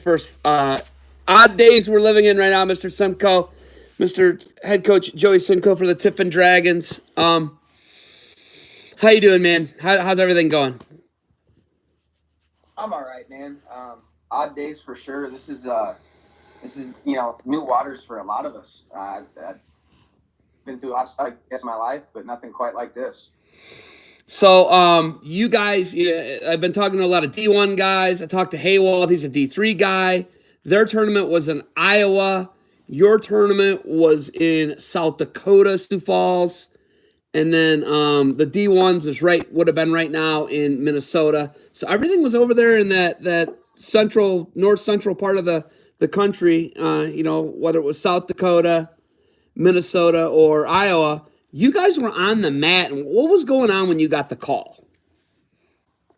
first odd days we're living in right now, Mr. Simcoe, Mr. Head Coach Joey Simcoe for the Tiffin Dragons. How you doing, man? How's everything going? I'm all right, man. Odd days for sure. This is new waters for a lot of us. I've been through a lot of stuff, I guess, in my life, but nothing quite like this. So, you guys, I've been talking to a lot of D1 guys. I talked to Haywald. He's a D3 guy. Their tournament was in Iowa. Your tournament was in South Dakota, Sioux Falls. And then the D1s would have been right now in Minnesota. So everything was over there in that north central part of the country, whether it was South Dakota, Minnesota, or Iowa. You guys were on the mat, and what was going on when you got the call?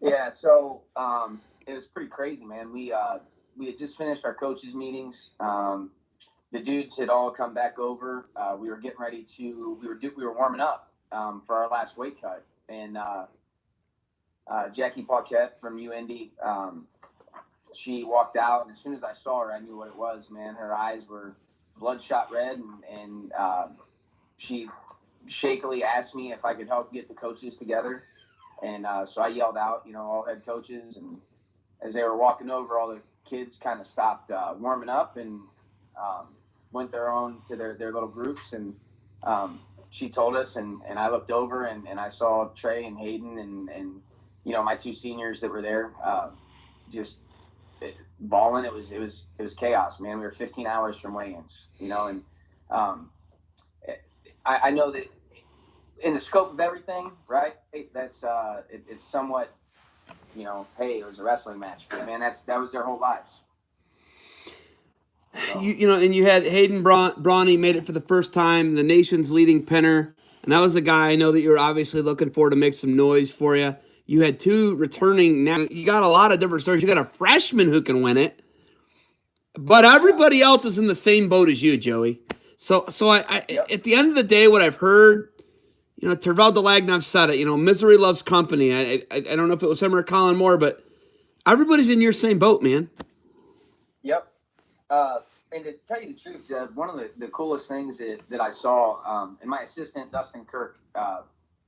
Yeah, so it was pretty crazy, man. We had just finished our coaches meetings. The dudes had all come back over. We were getting ready to. We were warming up for our last weight cut, and Jackie Paquette from UIndy, she walked out, and as soon as I saw her, I knew what it was, man. Her eyes were bloodshot red, and she shakily asked me if I could help get the coaches together. And so I yelled out, all head coaches. And as they were walking over, all the kids kind of stopped warming up and went to their little groups. And she told us, and I looked over and I saw Trey and Hayden and my two seniors that were there just balling. It was chaos, man. We were 15 hours from weigh-ins, and I know that in the scope of everything, right? That's it's somewhat, hey, it was a wrestling match, but man, that was their whole lives. So. And you had Hayden Brawny made it for the first time, the nation's leading pinner, and that was a guy I know that you were obviously looking for to make some noise for you. You had two returning. Now you got a lot of different stories. You got a freshman who can win it, but everybody else is in the same boat as you, Joey. So I at the end of the day, what I've heard, Tervel Delagnov said it, misery loves company. I don't know if it was him or Colin Moore, but everybody's in your same boat, man. Yep. And to tell you the truth, one of the coolest things that I saw, and my assistant, Dustin Kirk,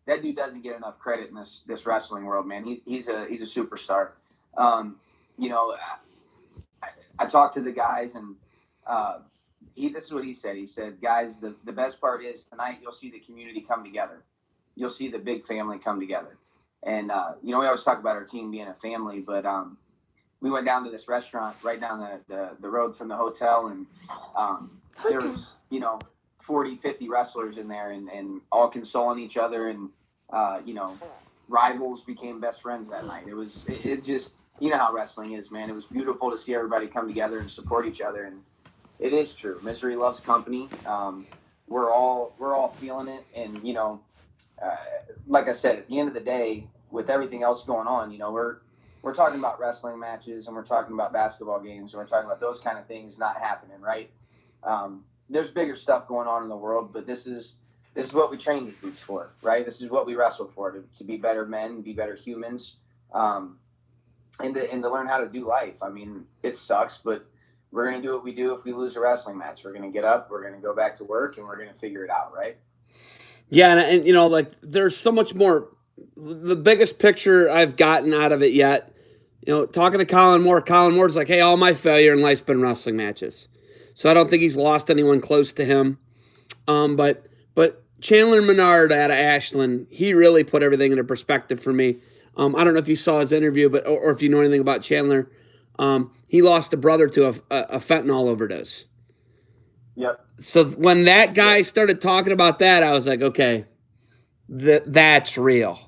that dude doesn't get enough credit in this wrestling world, man. He's a superstar. I talked to the guys, and this is what he said. He said, guys, the best part is tonight you'll see the community come together. You'll see the big family come together. And, we always talk about our team being a family, but we went down to this restaurant right down the road from the hotel, and there was, 40, 50 wrestlers in there and all consoling each other, and, rivals became best friends that night. It just, how wrestling is, man. It was beautiful to see everybody come together and support each other, and it is true. Misery loves company. We're all feeling it, and like I said, at the end of the day, with everything else going on, we're talking about wrestling matches, and we're talking about basketball games, and we're talking about those kind of things not happening, right? There's bigger stuff going on in the world, but this is what we train these dudes for, right? This is what we wrestle for, to be better men, be better humans, and to learn how to do life. I mean, it sucks, but we're going to do what we do if we lose a wrestling match. We're going to get up, we're going to go back to work, and we're going to figure it out, right? Yeah, and there's so much more. The biggest picture I've gotten out of it yet, talking to Colin Moore's like, hey, all my failure in life's been wrestling matches. So I don't think he's lost anyone close to him. But Chandler Menard out of Ashland, he really put everything into perspective for me. I don't know if you saw his interview, or if you know anything about Chandler. He lost a brother to a fentanyl overdose. Yep. So when that guy started talking about that, I was like, okay, that's real.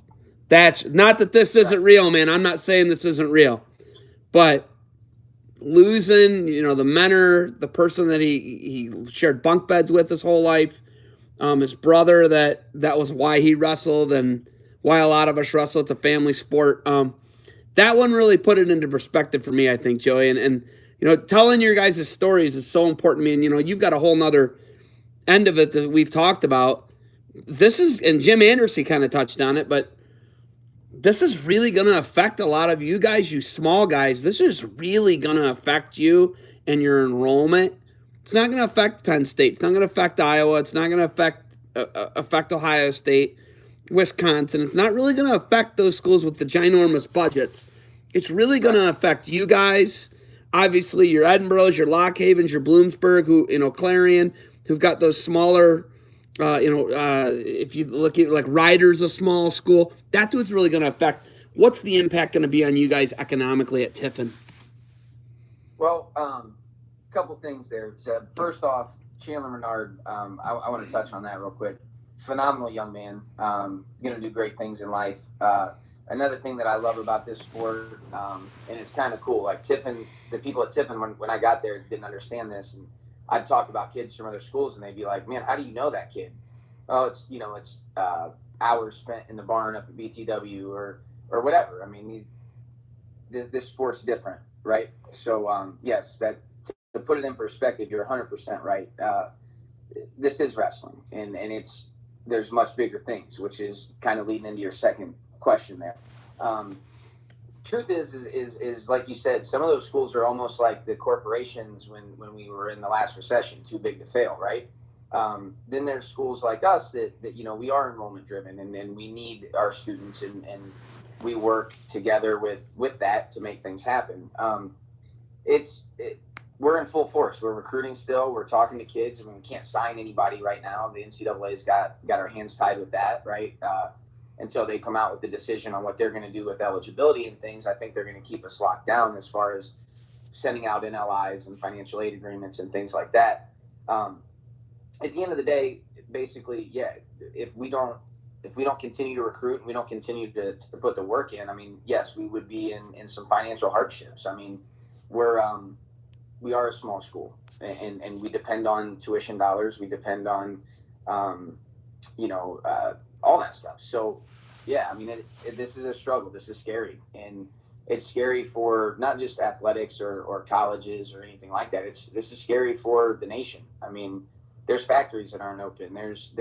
That's not that this isn't real, man. I'm not saying this isn't real, but losing, the mentor, the person that he shared bunk beds with his whole life, his brother, that was why he wrestled and why a lot of us wrestle. It's a family sport. That one really put it into perspective for me, I think, Joey. And telling your guys' stories is so important to me. And, you've got a whole nother end of it that we've talked about. This is, and Jim Anderson kind of touched on it, but this is really going to affect a lot of you guys, you small guys. This is really going to affect you and your enrollment. It's not going to affect Penn State. It's not going to affect Iowa. It's not going to affect Ohio State, Wisconsin. It's not really going to affect those schools with the ginormous budgets. It's really going to affect you guys. Obviously, your Edinburghs, your Lock Havens, your Bloomsburg, Clarion, who've got those smaller. If you look at like Ryder's a small school, that's what's really going to affect. What's the impact going to be on you guys economically at Tiffin? Well, couple things there, Zeb. First off, Chandler Menard, I want to touch on that real quick. Phenomenal young man, going to do great things in life. Another thing that I love about this sport, and it's kind of cool, like Tiffin, the people at Tiffin, when I got there, didn't understand this, and I'd talk about kids from other schools, and they'd be like, man, how do you know that kid? Oh, it's hours spent in the barn up at BTW or whatever. I mean, this sport's different, right? So, yes, that to put it in perspective, you're 100% right. This is wrestling, and there's much bigger things, which is kind of leading into your second question there. Truth is like you said, some of those schools are almost like the corporations when we were in the last recession, too big to fail, right? Then there's schools like us that we are enrollment driven, and we need our students, and we work together with that to make things happen. We're in full force. We're recruiting still. We're talking to kids. I mean, we can't sign anybody right now. The NCAA's got our hands tied with that, right? Until they come out with the decision on what they're going to do with eligibility and things. I think they're going to keep us locked down as far as sending out NLIs and financial aid agreements and things like that. At the end of the day, basically, yeah, if we don't continue to recruit and we don't continue to put the work in, I mean, yes, we would be in some financial hardships. I mean, we are a small school, and we depend on tuition dollars. We depend on, all that stuff. So, yeah, I mean, this is a struggle. This is scary, and it's scary for not just athletics or colleges or anything like that. This is scary for the nation. I mean, there's factories that aren't open. There's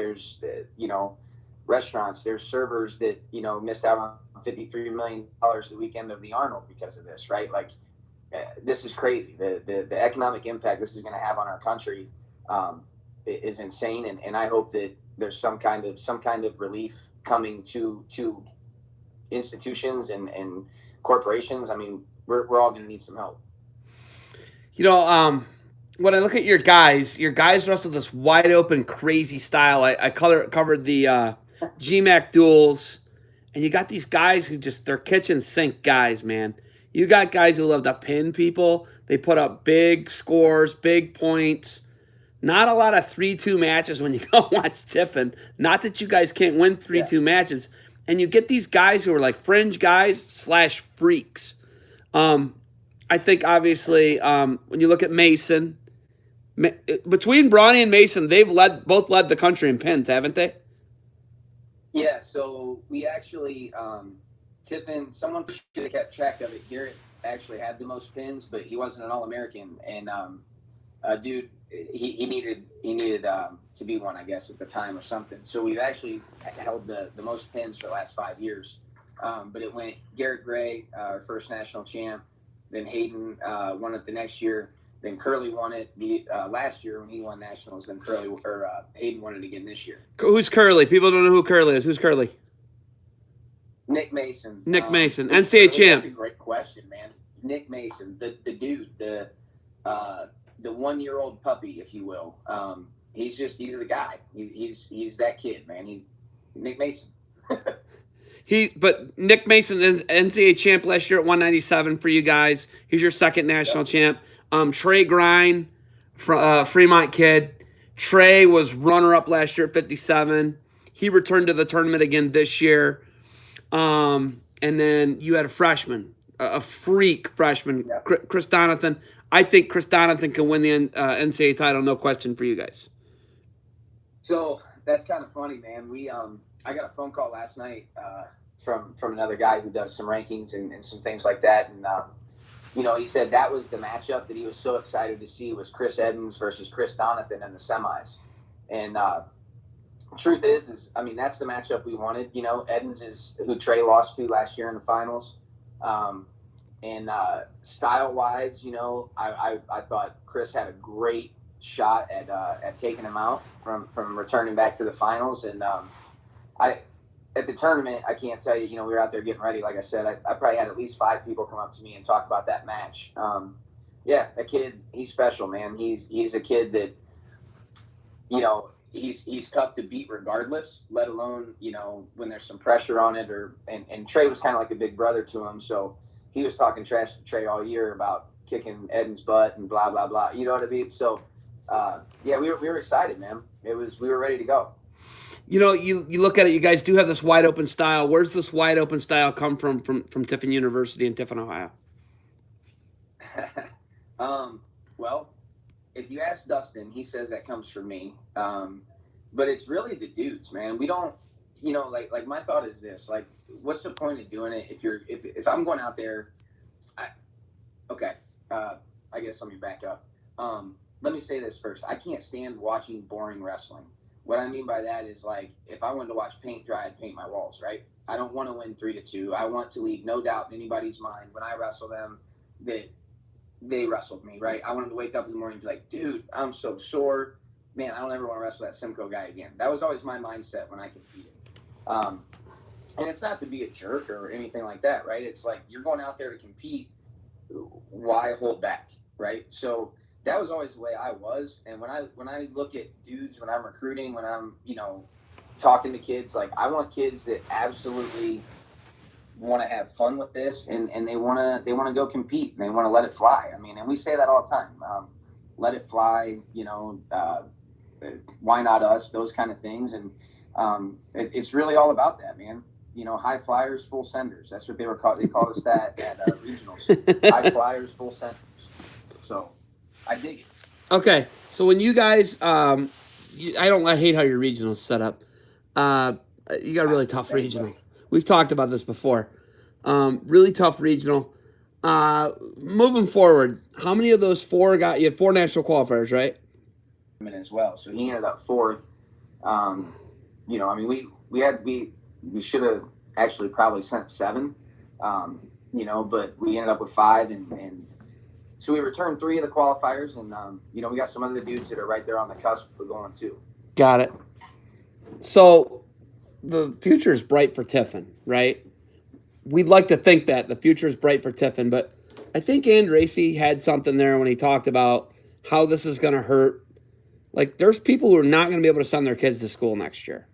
restaurants. There's servers that missed out on $53 million the weekend of the Arnold because of this, right? Like, this is crazy. The economic impact this is going to have on our country is insane, and I hope that there's some kind of relief coming to institutions and corporations. I mean, we're all going to need some help. When I look at your guys wrestle this wide open, crazy style. I covered the GMAC duels, and you got these guys who they're kitchen sink guys, man. You got guys who love to pin people. They put up big scores, big points. Not a lot of 3-2 matches when you go watch Tiffin. Not that you guys can't win 3-2 matches. And you get these guys who are like fringe guys / freaks. I think, obviously, when you look at Mason, between Bronny and Mason, they've both led the country in pins, haven't they? Yeah, so we actually, Tiffin, someone should have kept track of it. Garrett actually had the most pins, but he wasn't an All-American. And, dude, he needed to be one, I guess, at the time or something. So we've actually held the most pins for the last 5 years. But it went Garrett Gray, our first national champ. Then Hayden won it the next year. Then Curley won it last year when he won nationals. Then Hayden won it again this year. Who's Curley? People don't know who Curley is. Who's Curley? Nick Mason. Nick Mason, NCAA champ. That's a great question, man. Nick Mason, the dude, the 1-year-old puppy, if you will. He's the guy. He's that kid, man. He's Nick Mason. But Nick Mason is NCAA champ last year at 197 for you guys. He's your second national champ. Trey Grine, Fremont kid. Trey was runner-up last year at 57. He returned to the tournament again this year. And then you had a freshman, a freak freshman, Chris Donathan. I think Chris Donathan can win the NCAA title, no question, for you guys. So that's kind of funny, man. I got a phone call last night from another guy who does some rankings and some things like that, and he said that was the matchup that he was so excited to see was Chris Edens versus Chris Donathan in the semis, and truth is I mean, that's the matchup we wanted. You know, Edens is who Trey lost to last year in the finals. Um, and style wise, you know, I thought Chris had a great shot at taking him out from returning back to the finals. And I at the tournament, I can't tell you, you know, we were out there getting ready. Like I said, I probably had at least 5 people come up to me and talk about that match. Yeah, that kid, he's special, man. He's a kid that, you know, he's tough to beat regardless, let alone, you know, when there's some pressure on it. And Trey was kind of like a big brother to him, so he was talking trash to Trey all year about kicking Eden's butt and blah blah blah. You know what I mean? So yeah, we were excited, man. We were ready to go. You know, you look at it. You guys do have this wide open style. Where's this wide open style come from Tiffin University in Tiffin, Ohio? Well, if you ask Dustin, he says that comes from me. But it's really the dudes, man. We don't, you know, like my thought is this: like, what's the point of doing it if I'm going out there? Okay, I guess let me back up. Let me say this first. I can't stand watching boring wrestling. What I mean by that is, like, if I wanted to watch paint dry, I'd paint my walls, right? I don't want to win 3-2. I want to leave no doubt in anybody's mind when I wrestle them that they wrestled me, right? I wanted to wake up in the morning and be like, dude, I'm so sore. Man, I don't ever want to wrestle that Simcoe guy again. That was always my mindset when I competed. And it's not to be a jerk or anything like that, right? It's like, you're going out there to compete. Why hold back, right? So that was always the way I was. And when I look at dudes, when I'm recruiting, when I'm, you know, talking to kids, like, I want kids that absolutely want to have fun with this, and they want to go compete, and they want to let it fly. I mean, and we say that all the time. Let it fly, you know, why not us, those kind of things. And it's really all about that, man. You know, high flyers, full senders. That's what they were called. They called us that at regionals. High flyers, full senders. So I dig it. Okay, so when you guys, I hate how your regional's set up. You got a really tough regional. We've talked about this before. Really tough regional. Moving forward, how many of those 4 got you? 4 national qualifiers, right? As well, so he ended up 4th. You know, I mean, we should have actually probably sent 7. You know, but we ended up with 5, and so we returned 3 of the qualifiers, and you know, we got some other dudes that are right there on the cusp of going too. Got it. So the future is bright for Tiffin, right? We'd like to think that the future is bright for Tiffin, but I think Andracy had something there when he talked about how this is going to hurt. Like, there's people who are not going to be able to send their kids to school next year.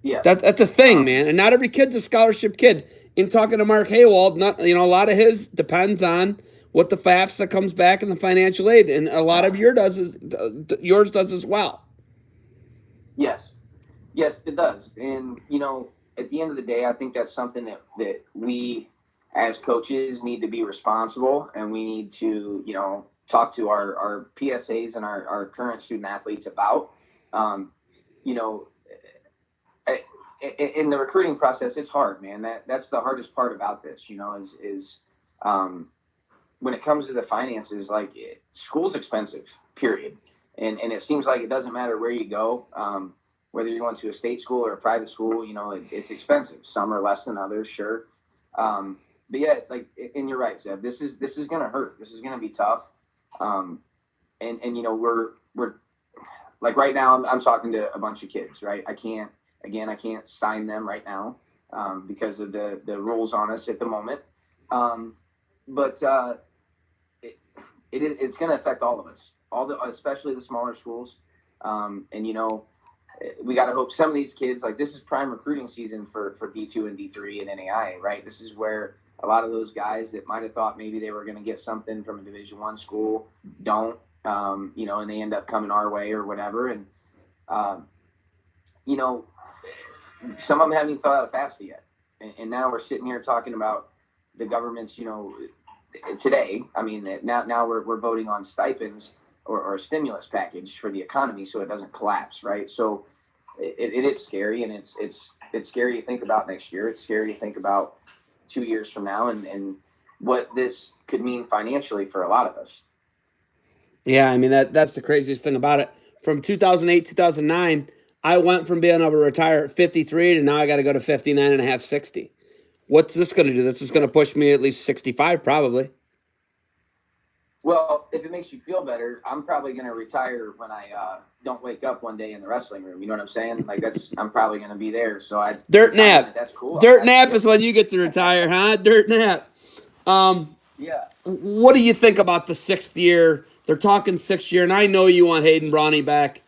Yeah, that's a thing, man. And not every kid's a scholarship kid. In talking to Mark Haywald, a lot of his depends on what the FAFSA comes back in the financial aid, and a lot of yours does as well. Yes, it does. And, you know, at the end of the day, I think that's something that we as coaches need to be responsible, and we need to, you know, talk to our PSAs and our current student athletes about. You know, in the recruiting process, it's hard, man. That's the hardest part about this, you know, is when it comes to the finances, like, school's expensive, period. And it seems like it doesn't matter where you go, whether you're going to a state school or a private school, you know, it's expensive. Some are less than others, sure. But yeah, like, and you're right, Zeb, this is going to hurt. This is going to be tough. And you know, we're like, right now I'm talking to a bunch of kids, right? I can't sign them right now, because of the rules on us at the moment. But it's going to affect all of us, especially the smaller schools. And, you know, we got to hope some of these kids, like, this is prime recruiting season for D2 and D3 and NAIA, right? This is where a lot of those guys that might have thought maybe they were going to get something from a Division I school don't, you know, and they end up coming our way or whatever. And, you know, some of them haven't even filled out a FAFSA yet. And now we're sitting here talking about the government's, you know, today, I mean, now we're voting on stipends or a stimulus package for the economy so it doesn't collapse, right? So it is scary, and it's scary to think about next year. It's scary to think about 2 years from now and what this could mean financially for a lot of us. Yeah, I mean, that's the craziest thing about it. From 2008, 2009, I went from being able to retire at 53 to now I got to go to 59 and a half, 60. What's this going to do? This is going to push me at least 65 probably. Well, if it makes you feel better, I'm probably going to retire when I don't wake up one day in the wrestling room. You know what I'm saying? Like I'm probably going to be there. So Dirt nap. That's cool. Dirt nap is when you get to retire, huh? Dirt nap. Yeah. What do you think about the 6th year? They're talking 6th year, and I know you want Hayden Brawny back.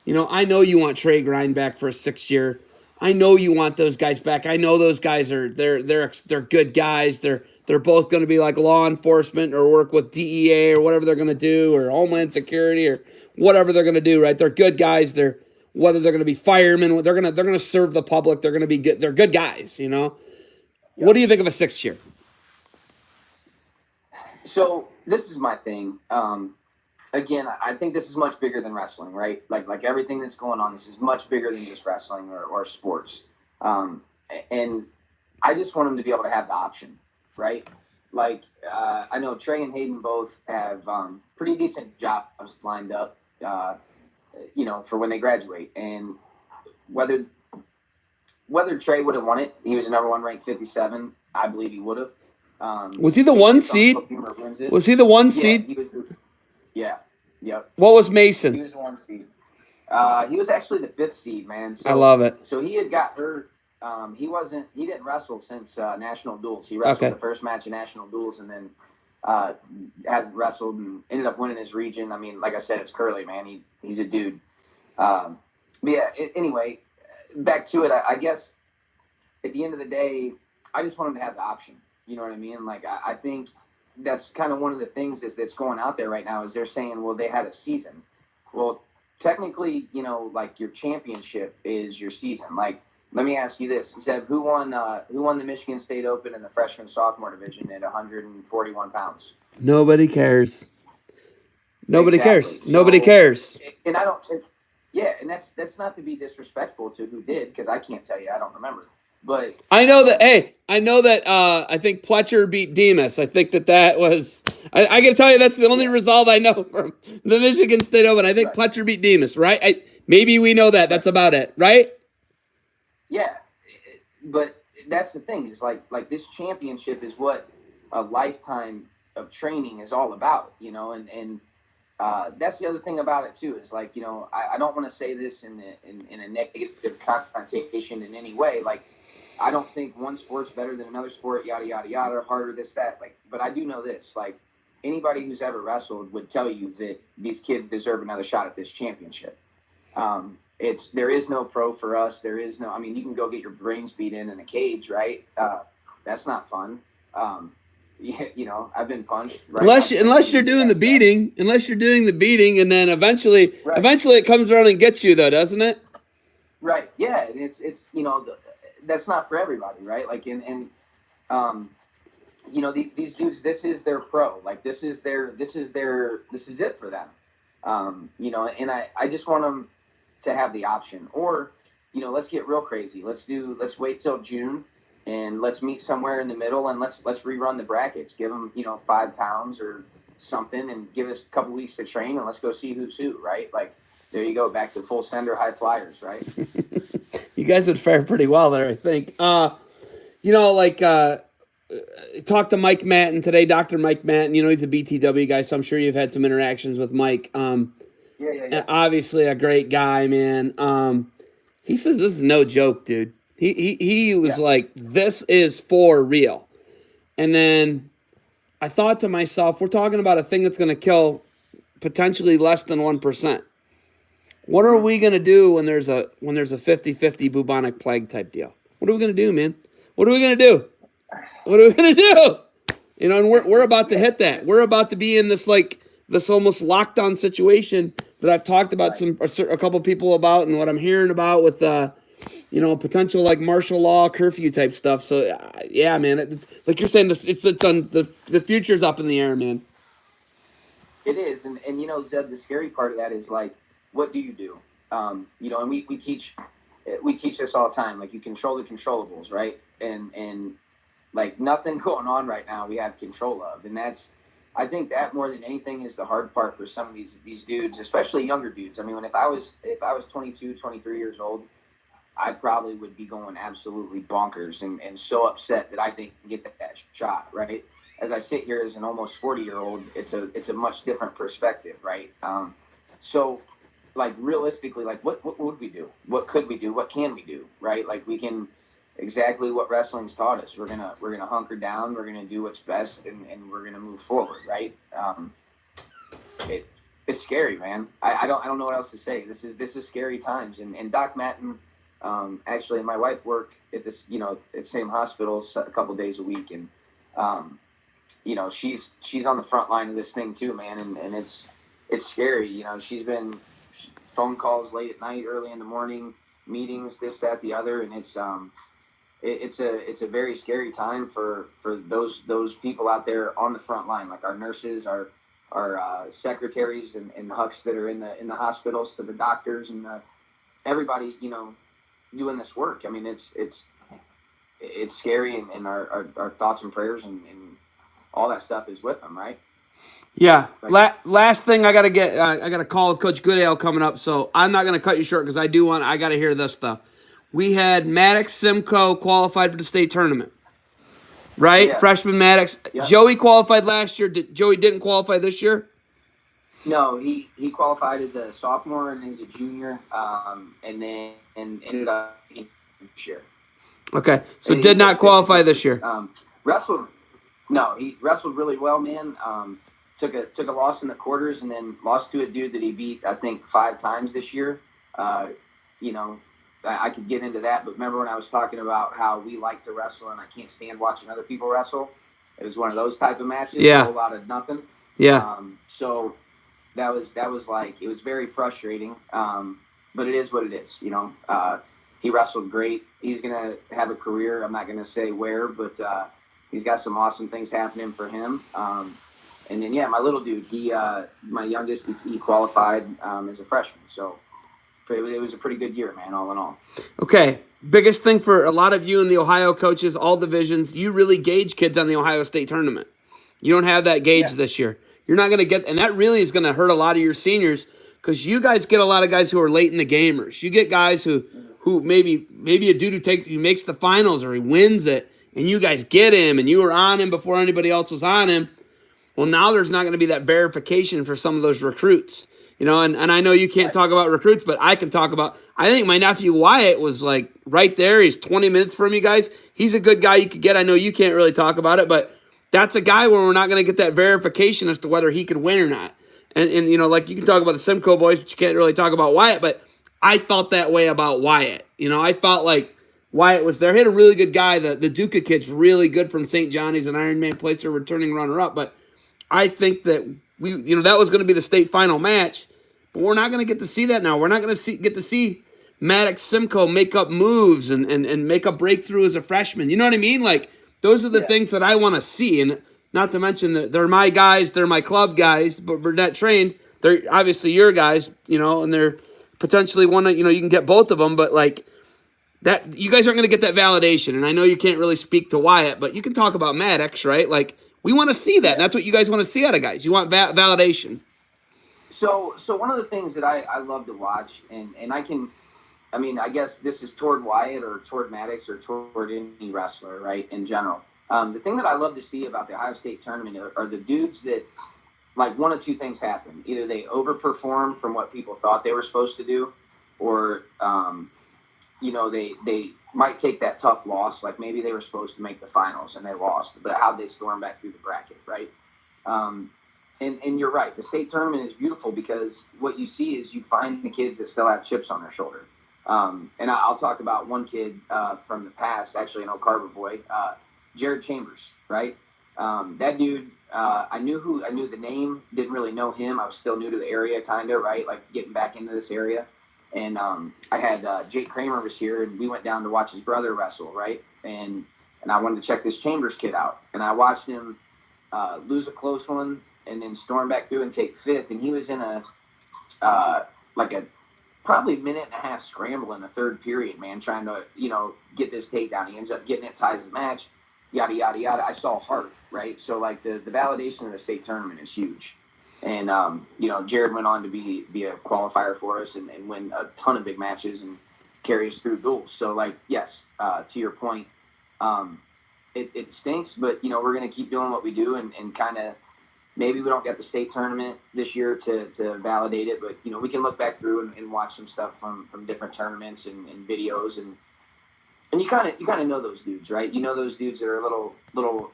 You know, I know you want Trey Grind back for a 6th year. I know you want those guys back. I know those guys they're good guys. They're both going to be like law enforcement or work with DEA or whatever they're going to do, or Homeland Security or whatever they're going to do. Right? They're good guys. Whether they're going to be firemen, they're going to serve the public. They're going to be good. They're good guys. You know. Yep. What do you think of a 6th year? So this is my thing. Again, I think this is much bigger than wrestling, right? Like everything that's going on, this is much bigger than just wrestling or sports. And I just want them to be able to have the option, right? Like I know Trey and Hayden both have pretty decent jobs lined up, for when they graduate. And whether Trey would have won it, he was the number 1 ranked 57. I believe he would have. Was he the 1 seed? Was he the 1 seed? He was. Yeah. Yep. What was Mason? He was the 1 seed. He was actually the 5th seed, man. So, I love it. So he had got hurt. He didn't wrestle since national duels. He wrestled the first match of national duels, and then hasn't wrestled and ended up winning his region. I mean, like I said, it's Curly, man. He's a dude. But yeah. Anyway, back to it. I guess at the end of the day, I just want him to have the option. You know what I mean? Like I think that's kind of one of the things that's going out there right now is they're saying, well, they had a season. Well, technically, like your championship is your season. Like, let me ask you this: Zeb, who won the Michigan State Open in the freshman sophomore division at 141 pounds? Nobody cares. Nobody cares. Nobody cares. And I don't. Yeah, and that's not to be disrespectful to who did, because I can't tell you. I don't remember. But I know that. Hey, I know that. I think Pletcher beat Demas. I think that was. I can tell you that's the only result I know from the Michigan State Open. I think Pletcher beat Demas. Right? Maybe we know that. That's about it. Right? Yeah, but that's the thing. Is like this championship is what a lifetime of training is all about. And that's the other thing about it too. Is like I don't want to say this in a negative connotation in any way. Like, I don't think one sport's better than another sport, yada, yada, yada, harder, this, that. Like, but I do know this. Like, anybody who's ever wrestled would tell you that these kids deserve another shot at this championship. There is no pro for us. There is no, you can go get your brains beat in a cage, right? That's not fun. I've been punched. Right? Unless you're doing the beating, and then eventually it comes around and gets you, though, doesn't it? Right. Yeah. And it's that's not for everybody, right? Like, these dudes, this is their pro. Like, this is it for them. And I just want them to have the option. Or, let's get real crazy. Let's wait till June and let's meet somewhere in the middle and let's rerun the brackets. Give them, 5 pounds or something and give us a couple weeks to train and let's go see who's who, right? Like, there you go, back to full sender high flyers, right? You guys would fare pretty well there, I think. Talked to Mike Mattin today, Dr. Mike Mattin. He's a BTW guy, so I'm sure you've had some interactions with Mike. Yeah. Obviously a great guy, man. He says this is no joke, dude. He was like, this is for real. And then I thought to myself, we're talking about a thing that's going to kill potentially less than 1%. What are we going to do when there's a 50-50 bubonic plague type deal? What are we going to do, man? What are we going to do? And we're about to hit that. We're about to be in this almost lockdown situation that I've talked about a couple people about, and what I'm hearing about with potential like martial law curfew type stuff. So yeah, man, like you're saying, it's on the future's up in the air, man. It is, and Zeb, the scary part of that is like, what do you do? And we teach this all the time. Like, you control the controllables, right? And like nothing going on right now we have control of, and that's I think that more than anything is the hard part for some of these dudes, especially younger dudes. I mean, if I was 22, 23 years old, I probably would be going absolutely bonkers and so upset that I didn't get that shot, right? As I sit here as an almost 40-year-old, it's a much different perspective, right? So like realistically, like what would we do? What could we do? What can we do? Right? Like we can exactly what wrestling's taught us. We're gonna hunker down. We're gonna do what's best, and we're gonna move forward. Right? It, it's scary, man. I don't know what else to say. This is scary times. And Doc Matten, actually, my wife worked at this at the same hospital a couple days a week, and she's on the front line of this thing too, man. And it's scary. She's been phone calls late at night, early in the morning, meetings, this, that, the other, and it's a very scary time for those people out there on the front line, like our nurses, our secretaries and hucks that are in the hospitals, to the doctors and everybody doing this work. I mean, it's scary, and our thoughts and prayers and all that stuff is with them, right? Yeah. Last thing I got to call with Coach Goodale coming up, so I'm not going to cut you short because I got to hear this stuff. We had Maddox Simcoe qualified for the state tournament, right? Yeah. Freshman Maddox. Yep. Joey qualified last year. Joey didn't qualify this year? No, he qualified as a sophomore and as a junior, and then ended up this year. Okay, so did not qualify this year. Wrestled. No, he wrestled really well, man. Took a loss in the quarters, and then lost to a dude that he beat, I think, 5 times this year. I could get into that, but remember when I was talking about how we like to wrestle and I can't stand watching other people wrestle? It was one of those type of matches. Yeah. A whole lot of nothing. Yeah. So that was like, it was very frustrating. But it is what it is. He wrestled great. He's gonna have a career. I'm not gonna say where, but he's got some awesome things happening for him. And then my little dude, my youngest, he qualified as a freshman. So it was a pretty good year, man, all in all. Okay. Biggest thing for a lot of you in the Ohio coaches, all divisions, you really gauge kids on the Ohio State tournament. You don't have that gauge this year. You're not going to get, and that really is going to hurt a lot of your seniors, because you guys get a lot of guys who are late in the gamers. You get guys who maybe a dude who makes the finals or he wins it, and you guys get him, and you were on him before anybody else was on him. Well, now there's not going to be that verification for some of those recruits. And I know you can't talk about recruits, but I can talk about, I think my nephew Wyatt was like right there. He's 20 minutes from you guys. He's a good guy you could get. I know you can't really talk about it, but that's a guy where we're not going to get that verification as to whether he could win or not. And like you can talk about the Simcoe boys, but you can't really talk about Wyatt. But I felt that way about Wyatt. I felt like Wyatt was there. He had a really good guy. The Duca kid's really good from St. Johnny's, an Ironman Placer returning runner-up. But I think that that was going to be the state final match. But we're not going to get to see that now. We're not going to get to see Maddox Simcoe make up moves and make a breakthrough as a freshman. You know what I mean? Like, those are the things that I want to see. And not to mention that they're my guys, they're my club guys, but Burnett trained. They're obviously your guys, and they're potentially one that, you can get both of them. But, like, that you guys aren't going to get that validation. And I know you can't really speak to Wyatt, but you can talk about Maddox, right? Like, we want to see that. And that's what you guys want to see out of guys. You want validation. So one of the things that I love to watch, and I guess this is toward Wyatt or toward Maddox or toward any wrestler, right, in general. The thing that I love to see about the Ohio State tournament are the dudes that, like, one of two things happen. Either they overperform from what people thought they were supposed to do, or, they might take that tough loss. Like, maybe they were supposed to make the finals and they lost, but how'd they storm back through the bracket, right? And you're right. The state tournament is beautiful because what you see is you find the kids that still have chips on their shoulder. And I'll talk about one kid from the past, actually an Oak Harbor boy, Jared Chambers, right? That dude, I knew the name, didn't really know him. I was still new to the area, kind of, right? Like getting back into this area. And I had Jake Kramer was here, and we went down to watch his brother wrestle, right? And I wanted to check this Chambers kid out. And I watched him lose a close one and then storm back through and take 5th. And he was in a probably minute and a half scramble in the 3rd period, man, trying to, get this takedown. He ends up getting it, ties the match. yada yada yada. I saw heart, right? So like the validation of the state tournament is huge. And Jared went on to be a qualifier for us and win a ton of big matches and carry us through duels. So like yes, to your point, it stinks, but we're gonna keep doing what we do and kind of maybe we don't get the state tournament this year to validate it, but we can look back through and watch some stuff from different tournaments and videos and you kind of know those dudes, right? You know those dudes that are a little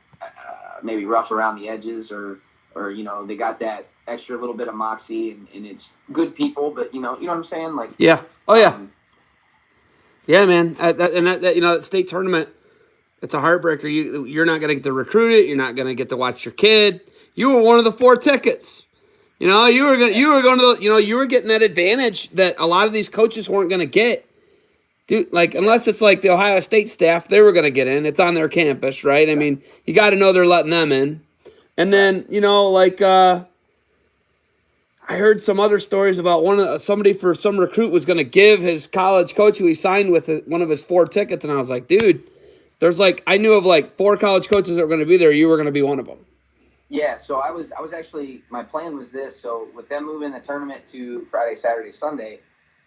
maybe rough around the edges or they got that extra little bit of moxie and it's good people, but you know what I'm saying? Like yeah, oh yeah, yeah, man. That state tournament, it's a heartbreaker. You're not gonna get to recruit it. You're not gonna get to watch your kid. You were one of the 4 tickets. You were going to you were getting that advantage that a lot of these coaches weren't gonna get. Dude, like unless it's like the Ohio State staff, they were gonna get in. It's on their campus, right? I mean, you got to know they're letting them in. And then I heard some other stories about somebody for some recruit was going to give his college coach who he signed with one of his 4 tickets, and I was like, dude, there's I knew of 4 college coaches that were going to be there. You were going to be one of them. Yeah, so I was actually, my plan was this. So with them moving the tournament to Friday, Saturday, Sunday,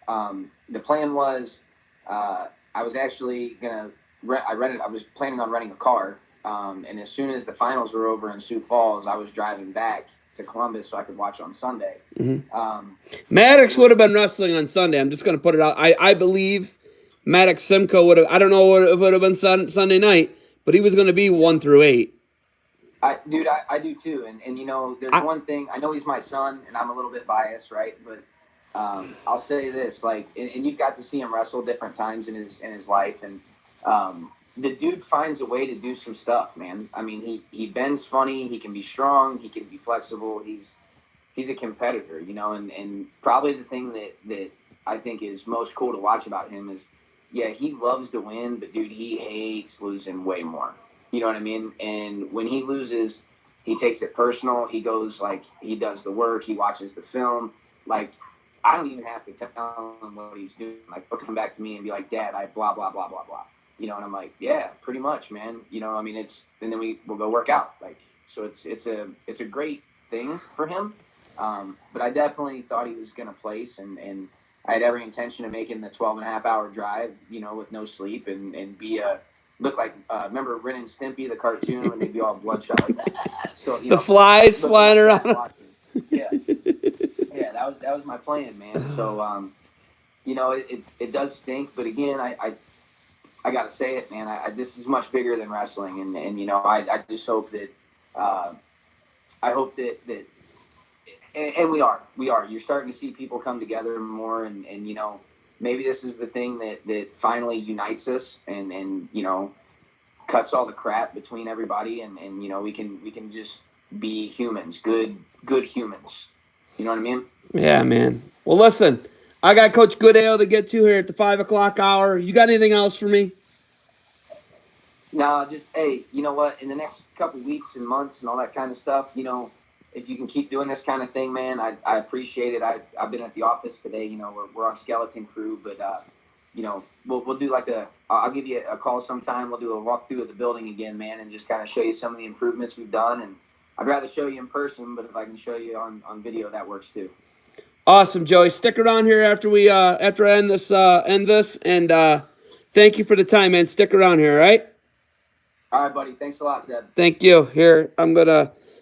the plan was I was actually gonna I was planning on renting a car, and as soon as the finals were over in Sioux Falls, I was driving back to Columbus so I could watch on Sunday. Mm-hmm. Maddox would have been wrestling on Sunday. I'm just going to put it out. I believe Maddox Simcoe would have. I don't know if it would have been Sunday night, but he was going to be 1 through 8. I do too. And there's one thing. I know he's my son, and I'm a little bit biased, right? But I'll say this, and you've got to see him wrestle different times in his life, and the dude finds a way to do some stuff, man. I mean, he bends funny. He can be strong. He can be flexible. He's a competitor, and probably the thing that I think is most cool to watch about him is, yeah, he loves to win, but dude, he hates losing way more. You know what I mean? And when he loses, he takes it personal. He goes he does the work. He watches the film. I don't even have to tell him what he's doing. He'll come back to me and be like, Dad, I blah, blah, blah, blah, blah. And I'm like, yeah, pretty much, man. I mean, and then we'll go work out. So it's a great thing for him. But I definitely thought he was going to place and I had every intention of making the 12.5-hour drive, with no sleep and look like, remember Ren and Stimpy, the cartoon, when they'd be all bloodshot like that. So, the flies flying around. Yeah. Yeah, that was my plan, man. So, it does stink, but again, I gotta say it, man. This is much bigger than wrestling, and I just hope that, I hope that, and we are. You're starting to see people come together more, and maybe this is the thing that finally unites us, and cuts all the crap between everybody, and we can just be humans, good humans. You know what I mean? Yeah, man. Well, listen, I got Coach Goodale to get to here at the 5 o'clock hour. You got anything else for me? No, just, hey, you know what? In the next couple weeks and months and all that kind of stuff, if you can keep doing this kind of thing, man, I appreciate it. I've been at the office today. We're on skeleton crew, but we'll do I'll give you a call sometime. We'll do a walkthrough of the building again, man, and just kind of show you some of the improvements we've done. And I'd rather show you in person, but if I can show you on video, that works too. Awesome, Joey. Stick around here after I end this, and thank you for the time, man. Stick around here, all right? All right, buddy. Thanks a lot, Zeb. Thank you. Here, I'm gonna